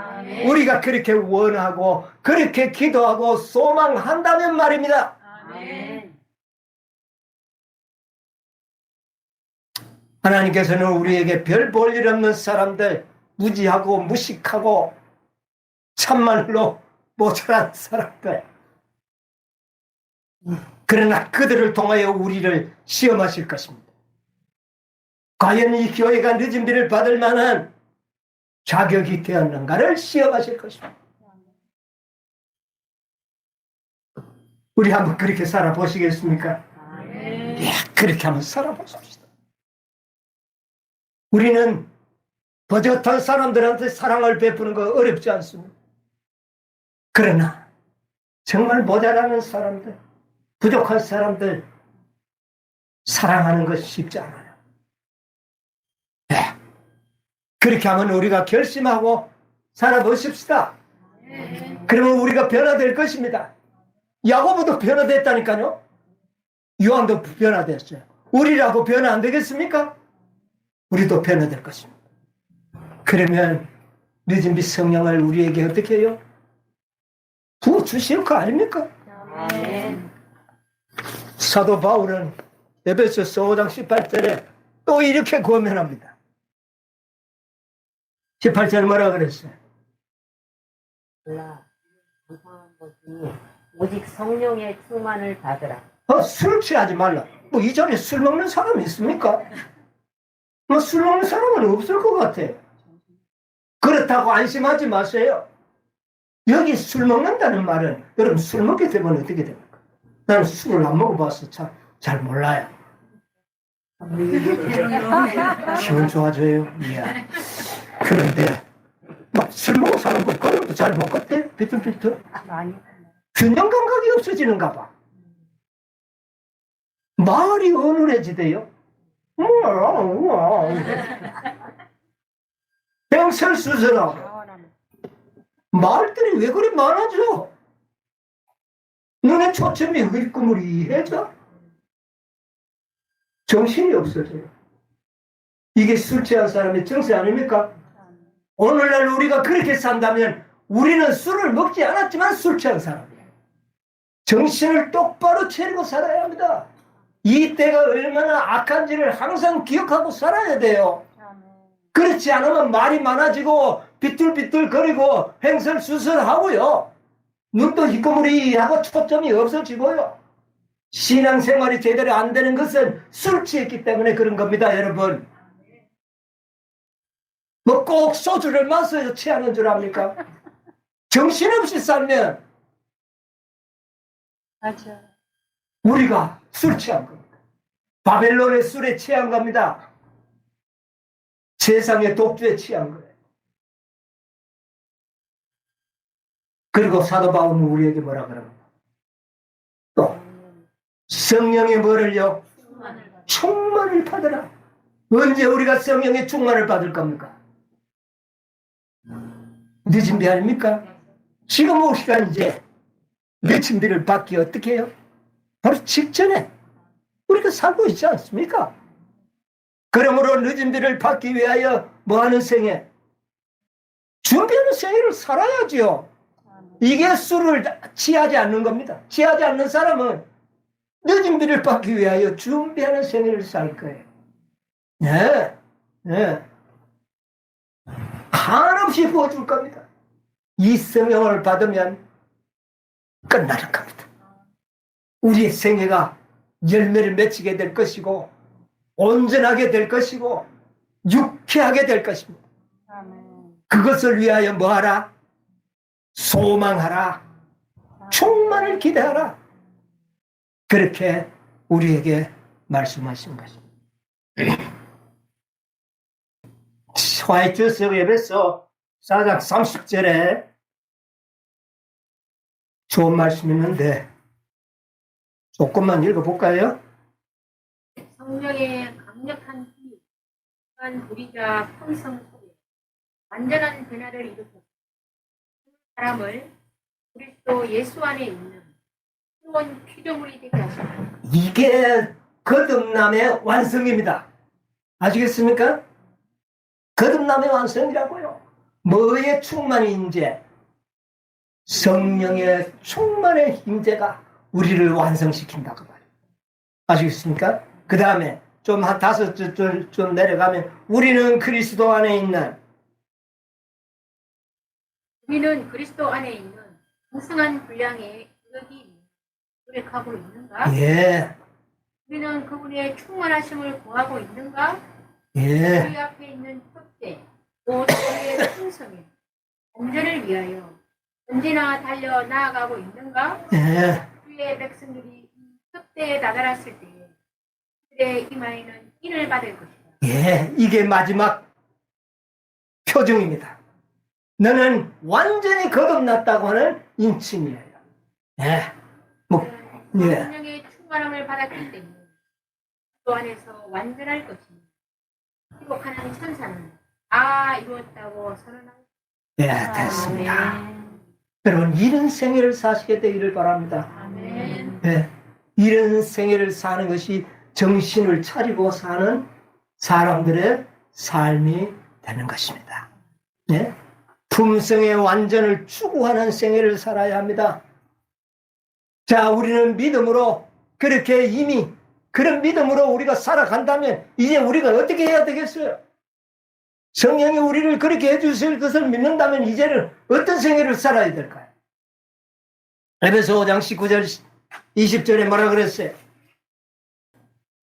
우리가 그렇게 원하고 그렇게 기도하고 소망한다면 말입니다. 하나님께서는 우리에게 별 볼 일 없는 사람들, 무지하고 무식하고 참말로 모자란 사람들, 그러나 그들을 통하여 우리를 시험하실 것입니다. 과연 이 교회가 늦은 비를 받을 만한 자격이 되었는가를 시험하실 것입니다. 우리 한번 그렇게 살아보시겠습니까? 예, 그렇게 한번 살아보십시다. 우리는 버젓한 사람들한테 사랑을 베푸는 거 어렵지 않습니다. 그러나 정말 모자라는 사람들, 부족한 사람들 사랑하는 것이 쉽지 않아요. 네. 그렇게 하면 우리가 결심하고 살아보십시다. 그러면 우리가 변화될 것입니다. 야고보도 변화됐다니까요. 요한도 변화됐어요. 우리라고 변화 안 되겠습니까? 우리도 변화될 것입니다. 그러면 늦은 빛 성령을 우리에게 어떻게 해요? 부어주실 거 아닙니까? 사도 바울은 에베소서 5장 18절에 또 이렇게 고면합니다. 18절 뭐라 그랬어요? 몰라. 이상한 것이 오직 성령의 충만을 받으라. 술 취하지 말라. 뭐 이 자리에 술 먹는 사람이 있습니까? 뭐 술 먹는 사람은 없을 것 같아요. 그렇다고 안심하지 마세요. 여기 술 먹는다는 말은 여러분 술 먹게 되면 어떻게 됩니까? 나는 술을 안 먹어봐서 잘 몰라요. 기분 좋아져요. 예. 그런데 막 술 먹은 사람은 그런 것도 잘 먹겠대? 비틀비틀. 균형 감각이 없어지는가 봐. 말이 어눌해지대요. 병설수설하고 말들이 왜 그리 많아져? 눈에 초점이 흐릿구물이해져? 정신이 없어져요. 이게 술 취한 사람의 증세 아닙니까? 오늘날 우리가 그렇게 산다면 우리는 술을 먹지 않았지만 술 취한 사람이에요. 정신을 똑바로 차리고 살아야 합니다. 이 때가 얼마나 악한지를 항상 기억하고 살아야 돼요. 그렇지 않으면 말이 많아지고 비뚤비뚤거리고 횡설수설하고요. 눈도 희꺼무리하고 초점이 없어지고요. 신앙생활이 제대로 안 되는 것은 술 취했기 때문에 그런 겁니다, 여러분. 뭐 꼭 소주를 마셔서 취하는 줄 압니까? 정신없이 살면 맞아. 우리가 술 취한 겁니다. 바벨론의 술에 취한 겁니다. 세상의 독주에 취한 거예요. 그리고 사도 바울은 우리에게 뭐라 그럽니까? 또 성령의 뭐를요? 충만을 받으라. 언제 우리가 성령의 충만을 받을 겁니까? 늦은 비 아닙니까? 지금 우리가 이제 늦은 비를 받기 어떻게 해요? 바로 직전에 우리가 살고 있지 않습니까? 그러므로 늦은 비를 받기 위하여 뭐하는 생애? 준비하는 생애를 살아야지요. 이게 술을 취하지 않는 겁니다. 취하지 않는 사람은 늦은 비를 받기 위하여 준비하는 생애를 살 거예요. 네, 네. 한없이 부어줄 겁니다. 이 성령을 받으면 끝나는 겁니다. 우리의 생애가 열매를 맺히게 될 것이고 온전하게 될 것이고 유쾌하게 될 것입니다. 그것을 위하여 뭐하라? 소망하라. 충만을 기대하라. 그렇게 우리에게 말씀하신 것입니다. 화이트서 에베소 4장 30절에 좋은 말씀이 있는데 조금만 읽어볼까요? 성령의 강력한 힘이 한 우리자 평성 속에 완전한 변화를 일으켰고 사람을 그리스도 예수 안에 있는 새로운 피조물이 되게 하십니다. 이게 거듭남의 완성입니다. 아시겠습니까? 거듭남의 완성이라고요. 뭐의 충만의 임재? 성령의 충만의 임재가 우리를 완성시킨다고 말이에요. 아시겠습니까? 그 다음에 좀 한 5줄 좀 내려가면 우리는 그리스도 안에 있는 우리는 그리스도 안에 있는 풍성한 분량의 능력이 노력하고 있는가? 예. 우리는 그분의 충만하심을 구하고 있는가? 예. 우리 앞에 있는 촛대, 곧 우리의 풍성에 안전을 위하여 언제나 달려 나아가고 있는가? 예. 주의 백성들이 이 촛대에 다다랐을 때에 그들의 이마에는 인을 받을 것이다. 예. 이게 마지막 표정입니다. 너는 완전히 거듭났다고 하는 인칭이에요. 예. 뭐, 예. 성령의 충만함을 받았기 때문에 그 안에서 완전할 것이니 기록하는 천사는 다 이루었다고 선언하고 예, 됐습니다. 여러분, 이런 생애를 사시게 되기를 바랍니다. 아멘. 예. 이런 생애를 사는 것이 정신을 차리고 사는 사람들의 삶이 되는 것입니다. 예? 품성의 완전을 추구하는 생애를 살아야 합니다. 자, 우리는 믿음으로 그렇게 이미 그런 믿음으로 우리가 살아간다면 이제 우리가 어떻게 해야 되겠어요? 성령이 우리를 그렇게 해주실 것을 믿는다면 이제는 어떤 생애를 살아야 될까요? 에베소 5장 19절 20절에 뭐라 그랬어요?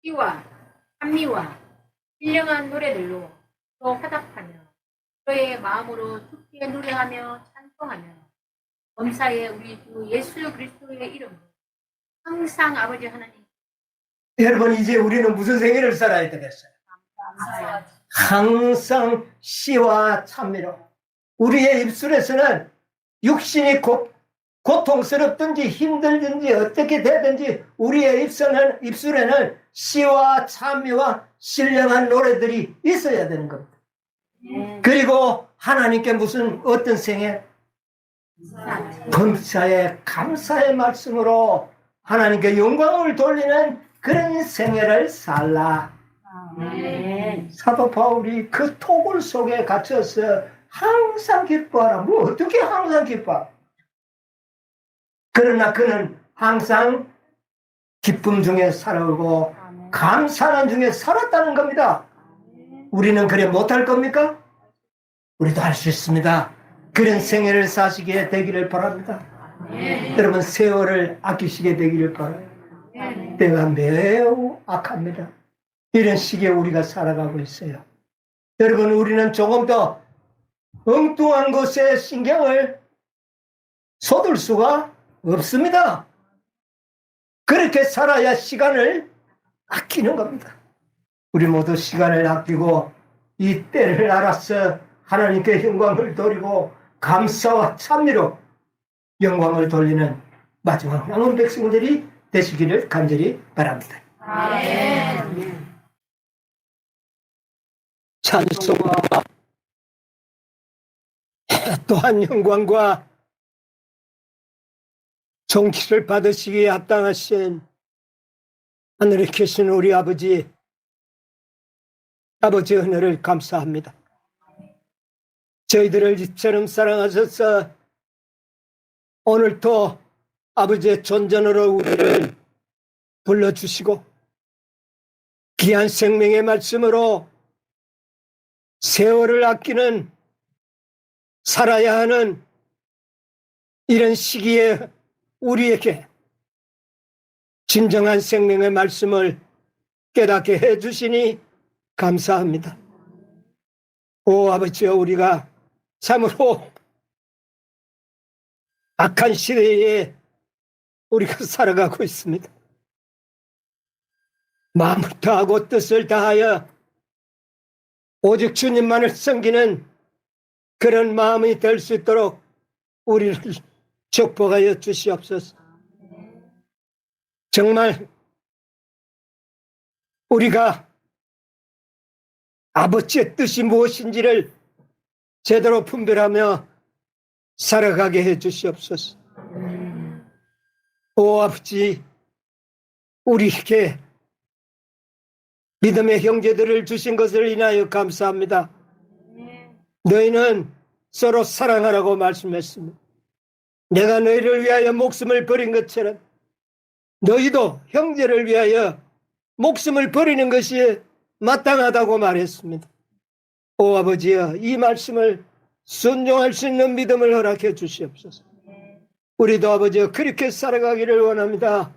시와 찬미와 신령한 노래들로 또 화답하며 너의 마음으로 주께 노래하며 찬송하며 범사에 우리 주 예수 그리스도의 이름으로 항상 아버지 하나님 여러분, 이제 우리는 무슨 생애를 살아야 되겠어요? 감사하지. 항상 시와 찬미로 우리의 입술에서는 육신이 고통스럽든지 힘들든지 어떻게 되든지 우리의 입술에는 시와 찬미와 신령한 노래들이 있어야 되는 겁니다. 그리고 하나님께 무슨 어떤 생애? 범사에 감사의 말씀으로 하나님께 영광을 돌리는 그런 생애를 살라. 사도 바울이 그 토굴 속에 갇혀서 항상 기뻐하라. 뭐 어떻게 항상 기뻐? 그러나 그는 항상 기쁨 중에 살아오고 감사하는 중에 살았다는 겁니다. 우리는 그래 못할 겁니까? 우리도 할 수 있습니다. 그런 생애를 사시게 되기를 바랍니다. 여러분, 세월을 아끼시게 되기를 바랍니다. 때가 매우 악합니다. 이런 시기에 우리가 살아가고 있어요. 여러분, 우리는 조금 더 엉뚱한 것에 신경을 쏟을 수가 없습니다. 그렇게 살아야 시간을 아끼는 겁니다. 우리 모두 시간을 아끼고 이 때를 알아서 하나님께 영광을 돌리고 감사와 찬미로 영광을 돌리는 마지막 남은 백성들이 되시기를 간절히 바랍니다. 아멘. 찬송과 또한 영광과 존귀를 받으시기에 합당하신 하늘에 계신 우리 아버지의 은혜를 감사합니다. 저희들을 이처럼 사랑하셔서 오늘도 아버지의 존전으로 우리를 불러주시고 귀한 생명의 말씀으로 세월을 아끼는 살아야 하는 이런 시기에 우리에게 진정한 생명의 말씀을 깨닫게 해주시니 감사합니다. 오 아버지여, 우리가 참으로 악한 시대에 우리가 살아가고 있습니다. 마음을 다하고 뜻을 다하여 오직 주님만을 섬기는 그런 마음이 될 수 있도록 우리를 축복하여 주시옵소서. 정말 우리가 아버지의 뜻이 무엇인지를 제대로 분별하며 살아가게 해 주시옵소서. 오 아버지, 우리에게 믿음의 형제들을 주신 것을 인하여 감사합니다. 너희는 서로 사랑하라고 말씀했습니다. 내가 너희를 위하여 목숨을 버린 것처럼 너희도 형제를 위하여 목숨을 버리는 것이 마땅하다고 말했습니다. 오 아버지여, 이 말씀을 순종할 수 있는 믿음을 허락해 주시옵소서. 우리도 아버지여 그렇게 살아가기를 원합니다.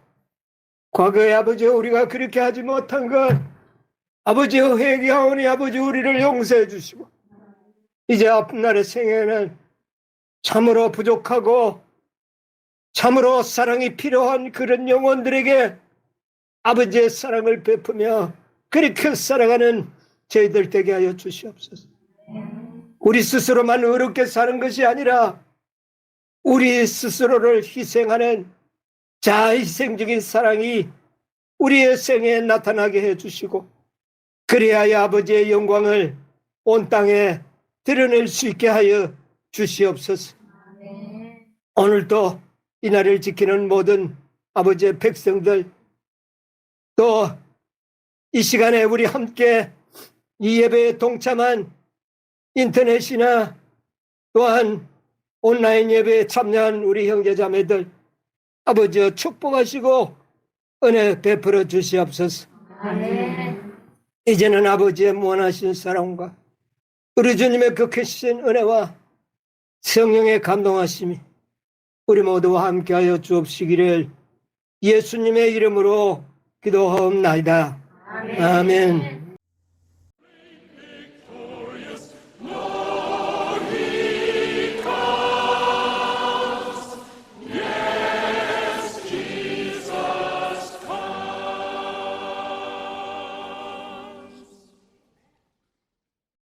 과거에 아버지여 우리가 그렇게 하지 못한 것 아버지 회개하오니 아버지 우리를 용서해 주시고 이제 앞날의 생애는 참으로 부족하고 참으로 사랑이 필요한 그런 영혼들에게 아버지의 사랑을 베푸며 그렇게 살아가는 저희들 되게 하여 주시옵소서. 우리 스스로만 의롭게 사는 것이 아니라 우리 스스로를 희생하는 자희생적인 사랑이 우리의 생애에 나타나게 해주시고 그리하여 아버지의 영광을 온 땅에 드러낼 수 있게 하여 주시옵소서. 오늘도 이날을 지키는 모든 아버지의 백성들 또 이 시간에 우리 함께 이 예배에 동참한 인터넷이나 또한 온라인 예배에 참여한 우리 형제자매들 아버지여 축복하시고 은혜 베풀어 주시옵소서. 이제는 아버지의 무한하신 사랑과 우리 주님의 그 크신 은혜와 성령의 감동하심이 우리 모두와 함께하여 주옵시기를 예수님의 이름으로 기도하옵나이다. 아멘.